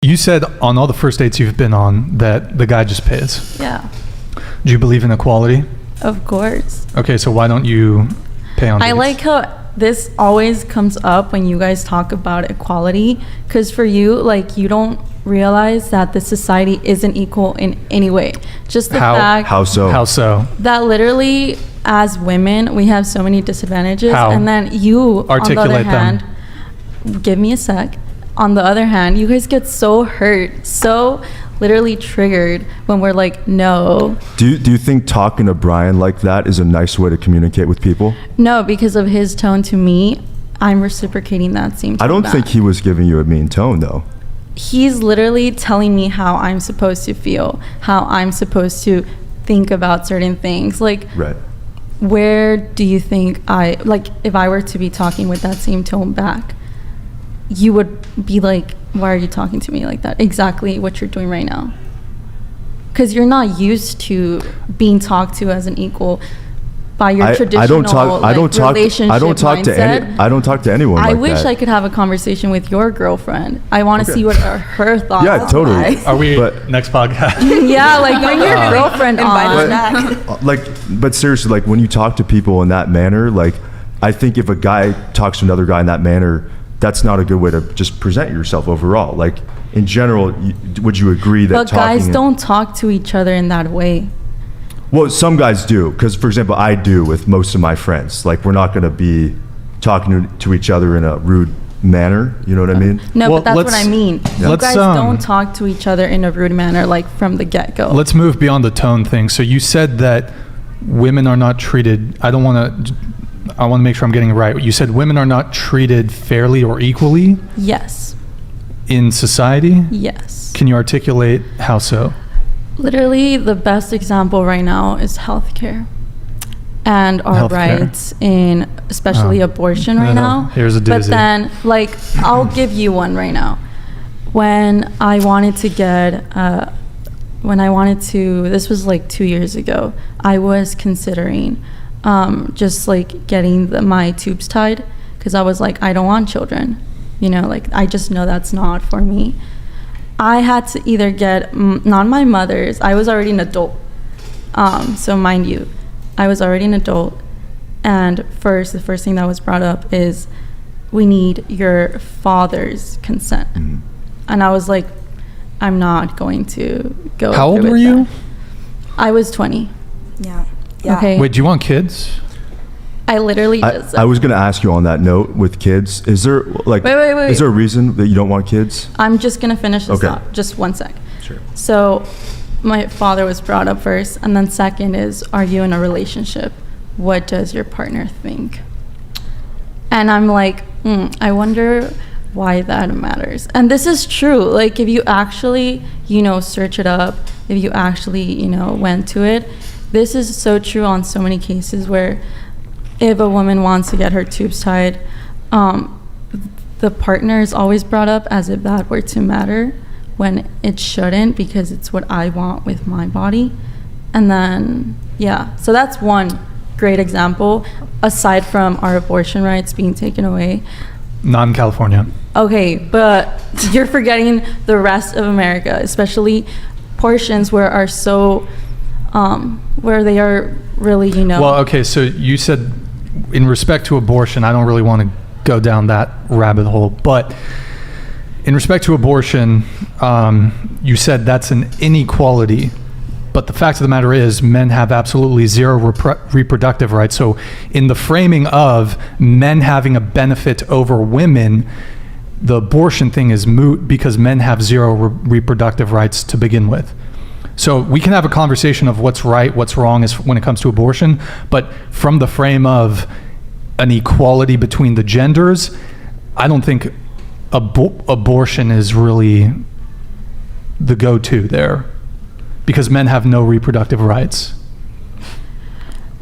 You said on all the first dates you've been on that the guy just pays. Yeah, Do you believe in equality? of course. Okay, so why don't you pay on dates? I like how this always comes up when you guys talk about equality, because for you, like, you don't realize that the society isn't equal in any way. Just the fact How so? How so? that literally as women we have so many disadvantages. How? And then you, Articulate on the other them. hand, give me a sec. On the other hand, you guys get so hurt, so literally triggered when we're like, no. Do you think talking to Brian like that is a nice way to communicate with people? No, because of his tone to me, I'm reciprocating that same tone I don't back. think he was giving you a mean tone, though. He's literally telling me how I'm supposed to feel, how I'm supposed to think about certain things. Like, Right. where do you think if I were to be talking with that same tone back, you would be like, why are you talking to me like that? Exactly what you're doing right now. Because you're not used to being talked to as an equal by your traditional relationship I don't talk mindset. I don't talk to anyone I like wish that. I could have a conversation with your girlfriend. I want to see what are her thoughts. Yeah, totally. Are we But- next podcast? Yeah, like bring your girlfriend on. But seriously, like when you talk to people in that manner, like I think if a guy talks to another guy in that manner, that's not a good way to just present yourself overall. Like in general, would you agree that But guys don't talk to each other in that way. Well, some guys do, because for example, I do with most of my friends. Like we're not going to be talking to each other in a rude manner. You know what I mean? No, Well, but that's what let's- I mean. You let's, guys don't talk to each other in a rude manner, like from the get-go. Let's move beyond the tone thing. So you said that women are not treated, I want to make sure I'm getting it right. You said women are not treated fairly or equally Yes. in society? Yes. Can you articulate how so? Literally, the best example right now is healthcare and our Healthcare. rights in especially Oh. abortion No, right no. now. Here's a But doozy. then, like, I'll give you one right now. When I wanted to this was like 2 years ago, I was considering just like getting my tubes tied, because I was like, I don't want children. You know, like, I just know that's not for me. I had to either get, not my mother's, I was already an adult. So mind you, I was already an adult. And the first thing that was brought up is, we need your father's consent. And I was like, I'm not going to go. How old through were with you? that. I was 20. Yeah. Okay. Wait, do you want kids? I literally just. I was going to ask you on that note with kids. Is there like Wait. is there a reason that you don't want kids? I'm just gonna finish this Okay. up. Just one sec. Sure. So, my father was brought up first, and then second is, are you in a relationship? What does your partner think? And I'm like, I wonder why that matters. And this is true. Like, if you actually, search it up, if you actually, went to it, this is so true on so many cases where if a woman wants to get her tubes tied, the partner is always brought up as if that were to matter, when it shouldn't, because it's what I want with my body. And then, yeah, so that's one great example, aside from our abortion rights being taken away. Not in California. Okay, but you're forgetting the rest of America, especially portions where they are really, Well, okay, so you said in respect to abortion, I don't really want to go down that rabbit hole, but in respect to abortion, you said that's an inequality, but the fact of the matter is men have absolutely zero reproductive rights. So in the framing of men having a benefit over women, the abortion thing is moot because men have zero reproductive rights to begin with. So we can have a conversation of what's right, what's wrong when it comes to abortion, but from the frame of an equality between the genders, I don't think abortion is really the go-to there, because men have no reproductive rights.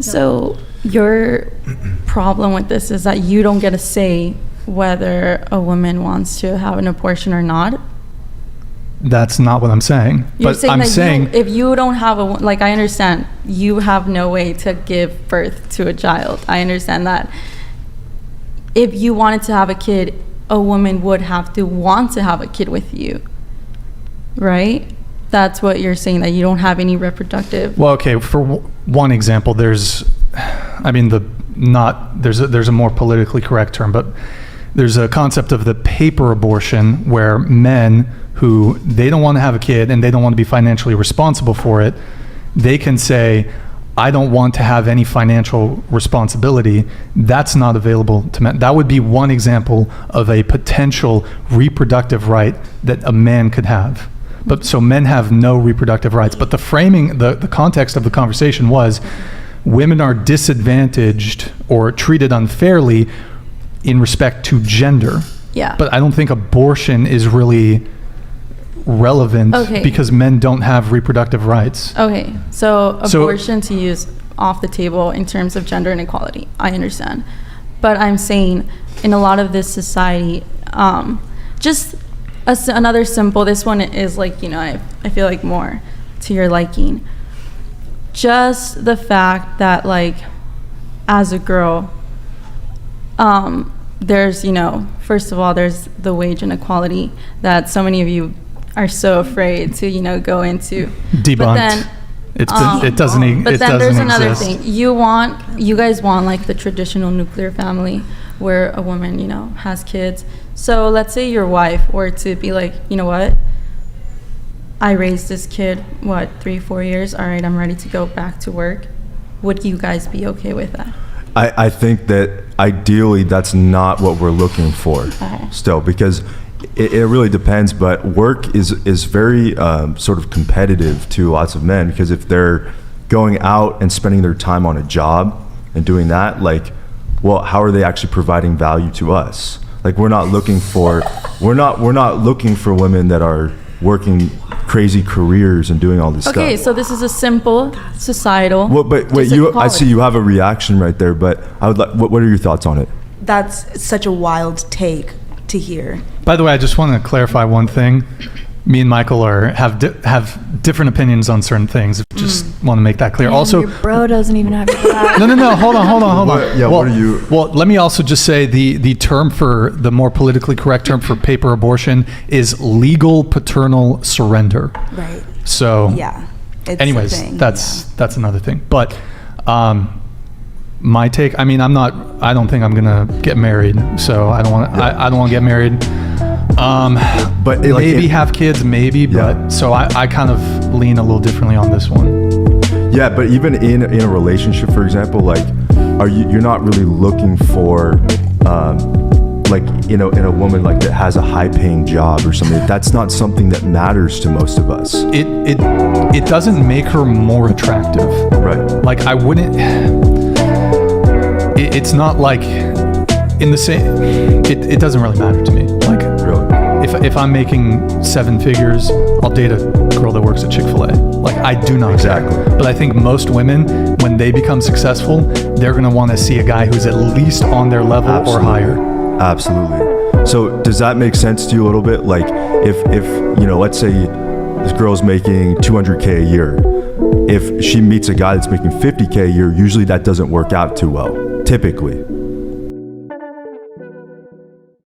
So your problem with this is that you don't get to say whether a woman wants to have an abortion or not. That's not what I'm saying. You're But saying I'm that saying if you don't have I understand you have no way to give birth to a child. I understand that. If you wanted to have a kid, a woman would have to want to have a kid with you. right? That's what you're saying, that you don't have any reproductive. Well, okay, for one example, there's a more politically correct term, but there's a concept of the paper abortion where men who they don't want to have a kid and they don't want to be financially responsible for it, they can say, I don't want to have any financial responsibility. That's not available to men. That would be one example of a potential reproductive right that a man could have. But so men have no reproductive rights. But the framing, the context of the conversation was women are disadvantaged or treated unfairly in respect to gender. Yeah. But I don't think abortion is really relevant because men don't have reproductive rights. Okay, so abortion to use off the table in terms of gender inequality, I understand. But I'm saying in a lot of this society, just another simple, this one is like, I feel like more to your liking. Just the fact that like, as a girl, there's, first of all, there's the wage inequality that so many of you are so afraid to, go into. Debunked. But then, it doesn't but it then doesn't there's another exist. thing. You guys want like the traditional nuclear family where a woman, has kids. So let's say your wife were to be like, you know what? I raised this kid, 3-4 years? All right, I'm ready to go back to work. Would you guys be okay with that? I think that ideally that's not what we're looking for still, because it really depends, but work is very sort of competitive to lots of men, because if they're going out and spending their time on a job and doing that, like, well, how are they actually providing value to us? Like, we're not looking for women that are working crazy careers and doing all this stuff. Okay, so this is a simple societal. Well, but wait, I see you have a reaction right there, but I would like, what are your thoughts on it? That's such a wild take to hear. By the way, I just want to clarify one thing. Me and Michael have different opinions on certain things. Just want to make that clear. Also, your bro doesn't even have your back. no. Hold on. Yeah, what are you? Well, let me also just say the term for the more politically correct term for paper abortion is legal paternal surrender. Right. So, Yeah. It's anyways, a thing, that's another thing. But my take, I mean, I don't think I'm gonna get married. So I don't want to get married. But maybe have kids, maybe. Yeah. But so I kind of lean a little differently on this one. Yeah, but even in a relationship, for example, like, you're not really looking for, like, in a woman like that has a high-paying job or something. That's not something that matters to most of us. It doesn't make her more attractive. Right. Like, I wouldn't. It's not like in the same. It doesn't really matter to me. Like, Really. if I'm making 7 figures, I'll date a girl that works at Chick-fil-A. Like, I do not Exactly. care. But I think most women, when they become successful, they're gonna want to see a guy who's at least on their level or higher. Absolutely. So does that make sense to you a little bit? Like, if let's say this girl's making $200K a year, if she meets a guy that's making $50K a year, usually that doesn't work out too well, typically.